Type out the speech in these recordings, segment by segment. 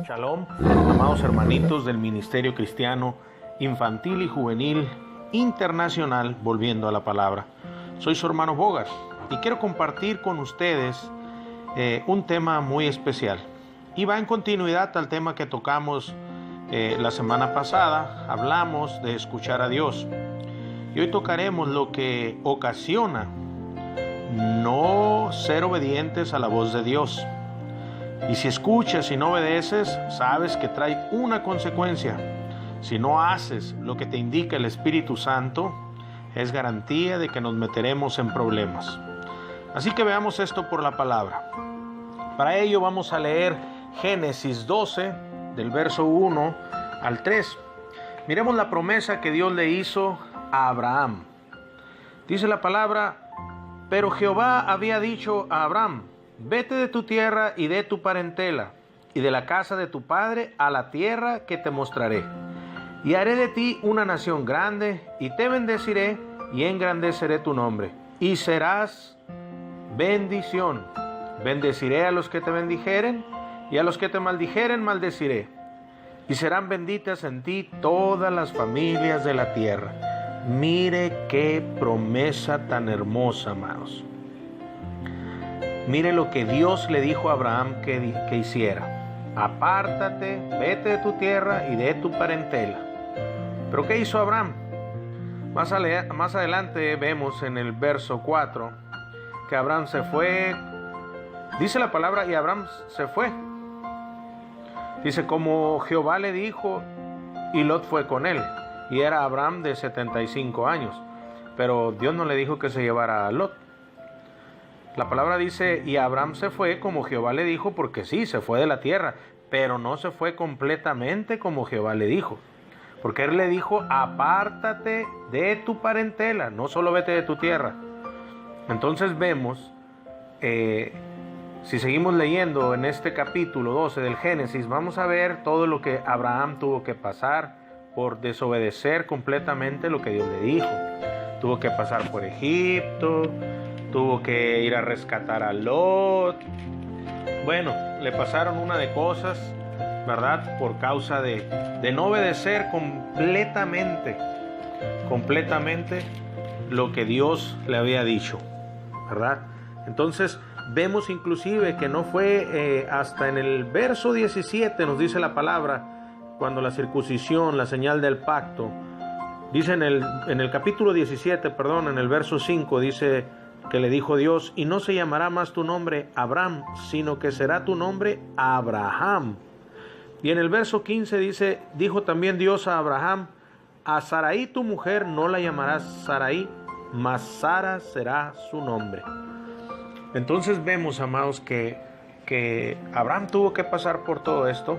Shalom, amados hermanitos del Ministerio Cristiano Infantil y Juvenil Internacional, volviendo a la palabra. Soy su hermano Bogar y quiero compartir con ustedes un tema muy especial. Y va en continuidad al tema que tocamos la semana pasada. Hablamos de escuchar a Dios. Y hoy tocaremos lo que ocasiona no ser obedientes a la voz de Dios. Y si escuchas y no obedeces, sabes que trae una consecuencia. Si no haces lo que te indica el Espíritu Santo, es garantía de que nos meteremos en problemas. Así que veamos esto por la palabra. Para ello vamos a leer Génesis 12, del verso 1 al 3. Miremos la promesa que Dios le hizo a Abraham. Dice la palabra: pero Jehová había dicho a Abraham: vete de tu tierra y de tu parentela, y de la casa de tu padre a la tierra que te mostraré. Y haré de ti una nación grande, y te bendeciré, y engrandeceré tu nombre, y serás bendición. Bendeciré a los que te bendijeren, y a los que te maldijeren maldeciré. Y serán benditas en ti todas las familias de la tierra. Mire qué promesa tan hermosa, amados. Mire lo que Dios le dijo a Abraham que hiciera. Apártate, vete de tu tierra y de tu parentela. ¿Pero qué hizo Abraham? Más adelante vemos en el verso 4 que Abraham se fue. Dice la palabra: y Abraham se fue. Dice: como Jehová le dijo, y Lot fue con él. Y era Abraham de 75 años. Pero Dios no le dijo que se llevara a Lot. La palabra dice: y Abraham se fue como Jehová le dijo, porque sí, se fue de la tierra, pero no se fue completamente como Jehová le dijo. Porque él le dijo: apártate de tu parentela, no solo vete de tu tierra. Entonces vemos, si seguimos leyendo en este capítulo 12 del Génesis, vamos a ver todo lo que Abraham tuvo que pasar por desobedecer completamente lo que Dios le dijo. Tuvo que pasar por Egipto, tuvo que ir a rescatar a Lot. Bueno, le pasaron una de cosas, ¿verdad? Por causa de no obedecer completamente lo que Dios le había dicho, ¿verdad? Entonces vemos inclusive que no fue hasta en el verso 17, nos dice la palabra, cuando la circuncisión, la señal del pacto, dice en el capítulo 17, en el verso 5, dice que le dijo Dios: y no se llamará más tu nombre Abraham, sino que será tu nombre Abraham. Y en el verso 15 dice: dijo también Dios a Abraham: a Sarai tu mujer no la llamarás Sarai, mas Sara será su nombre. Entonces vemos, amados, que Abraham tuvo que pasar por todo esto,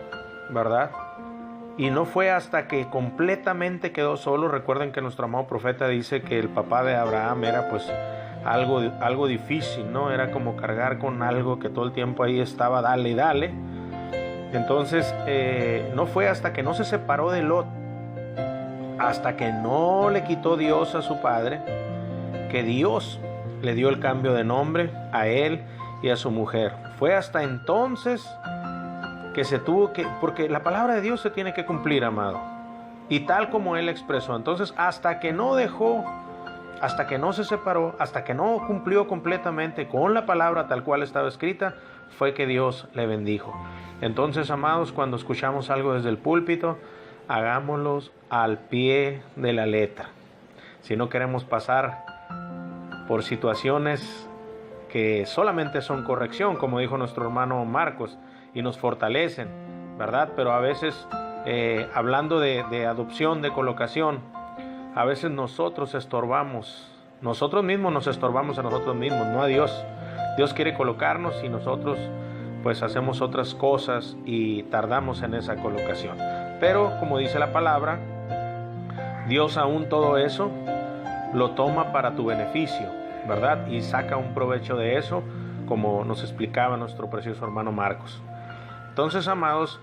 ¿verdad? Y no fue hasta que completamente quedó solo. Recuerden que nuestro amado profeta dice que el papá de Abraham era pues algo difícil, ¿no? Era como cargar con algo que todo el tiempo ahí estaba, dale y dale. Entonces no fue hasta que no se separó de Lot, hasta que no le quitó Dios a su padre, que Dios le dio el cambio de nombre a él y a su mujer. Fue hasta entonces que se tuvo que, porque la palabra de Dios se tiene que cumplir, amado, y tal como él expresó. Entonces hasta que no dejó, hasta que no se separó, hasta que no cumplió completamente con la palabra tal cual estaba escrita, fue que Dios le bendijo. Entonces, amados, cuando escuchamos algo desde el púlpito, hagámoslos al pie de la letra. Si no queremos pasar por situaciones que solamente son corrección, como dijo nuestro hermano Marcos, y nos fortalecen, ¿verdad? Pero a veces, hablando de adopción, de colocación, a veces nosotros estorbamos, nosotros mismos nos estorbamos a nosotros mismos, no a Dios. Dios quiere colocarnos y nosotros pues hacemos otras cosas y tardamos en esa colocación. Pero como dice la palabra, Dios aún todo eso lo toma para tu beneficio, ¿verdad? Y saca un provecho de eso, como nos explicaba nuestro precioso hermano Marcos. Entonces, amados,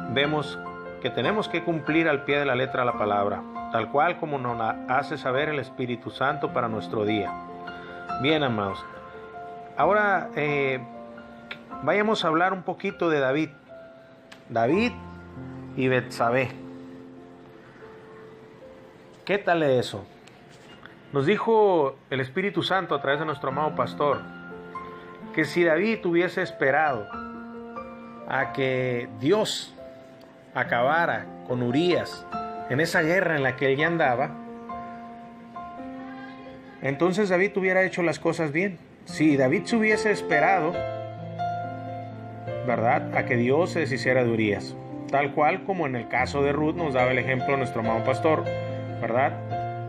vemos que tenemos que cumplir al pie de la letra la palabra, tal cual como nos la hace saber el Espíritu Santo para nuestro día. Bien, amados, ahora vayamos a hablar un poquito de David. David y Betsabé. ¿Qué tal es eso? Nos dijo el Espíritu Santo a través de nuestro amado pastor que si David hubiese esperado a que Dios acabara con Urías en esa guerra en la que él ya andaba, entonces David hubiera hecho las cosas bien. Si David se hubiese esperado, ¿verdad?, a que Dios se deshiciera de Urías, tal cual como en el caso de Ruth nos daba el ejemplo nuestro amado pastor, ¿verdad?,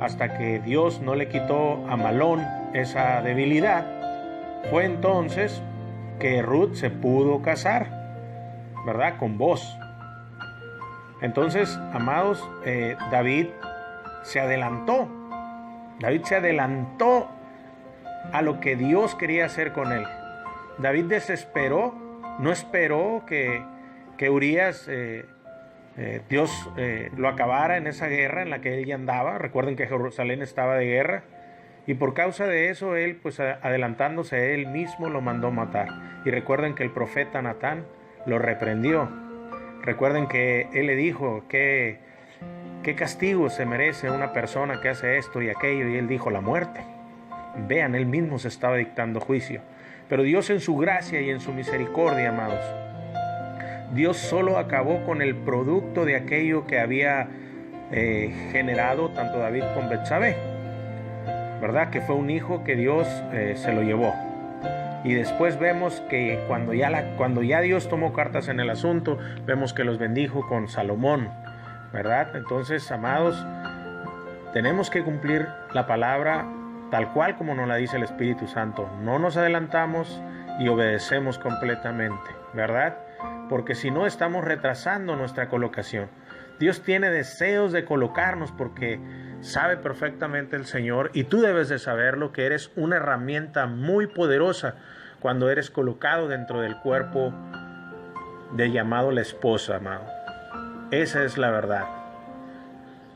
hasta que Dios no le quitó a Malón esa debilidad, fue entonces que Ruth se pudo casar, ¿verdad?, con Boaz. Entonces, amados, David se adelantó a lo que Dios quería hacer con él. David desesperó, no esperó que Urías, Dios lo acabara en esa guerra en la que él ya andaba. Recuerden que Jerusalén estaba de guerra, y por causa de eso él, pues adelantándose a él mismo, lo mandó matar. Y recuerden que el profeta Natán lo reprendió. Recuerden que él le dijo qué castigo se merece una persona que hace esto y aquello, y él dijo: la muerte. Vean, él mismo se estaba dictando juicio. Pero Dios, en su gracia y en su misericordia, amados, Dios solo acabó con el producto de aquello que había generado tanto David con Betsabé, ¿verdad?, que fue un hijo que Dios se lo llevó. Y después vemos que cuando ya Dios tomó cartas en el asunto, vemos que los bendijo con Salomón, ¿verdad? Entonces, amados, tenemos que cumplir la palabra tal cual como nos la dice el Espíritu Santo. No nos adelantamos y obedecemos completamente, ¿verdad? Porque si no, estamos retrasando nuestra colocación. Dios tiene deseos de colocarnos porque sabe perfectamente el Señor, y tú debes de saberlo, que eres una herramienta muy poderosa cuando eres colocado dentro del cuerpo de llamado la esposa, amado. Esa es la verdad.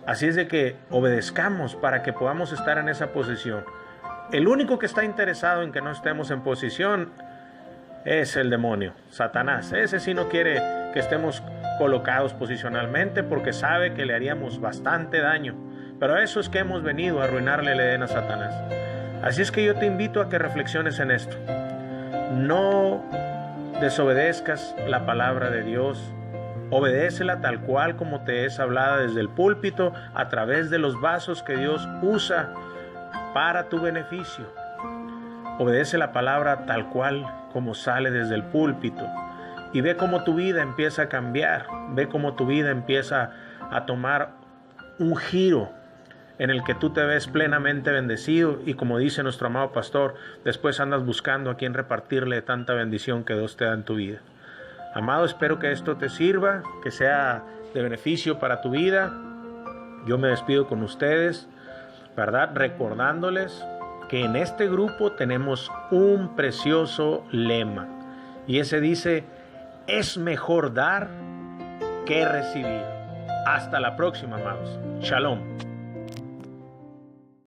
Así es de que obedezcamos para que podamos estar en esa posición. El único que está interesado en que no estemos en posición es el demonio, Satanás. Ese sí no quiere que estemos colocados posicionalmente porque sabe que le haríamos bastante daño. Pero eso es que hemos venido a arruinarle el Edén a Satanás. Así es que yo te invito a que reflexiones en esto. No desobedezcas la palabra de Dios. Obedécela tal cual como te es hablada desde el púlpito, a través de los vasos que Dios usa para tu beneficio. Obedece la palabra tal cual como sale desde el púlpito, y ve cómo tu vida empieza a cambiar. Ve cómo tu vida empieza a tomar un giro en el que tú te ves plenamente bendecido, y como dice nuestro amado pastor, después andas buscando a quien repartirle tanta bendición que Dios te da en tu vida. Amado, espero que esto te sirva, que sea de beneficio para tu vida. Yo me despido con ustedes, ¿verdad?, recordándoles que en este grupo tenemos un precioso lema, y ese dice: es mejor dar que recibir. Hasta la próxima, amados. Shalom.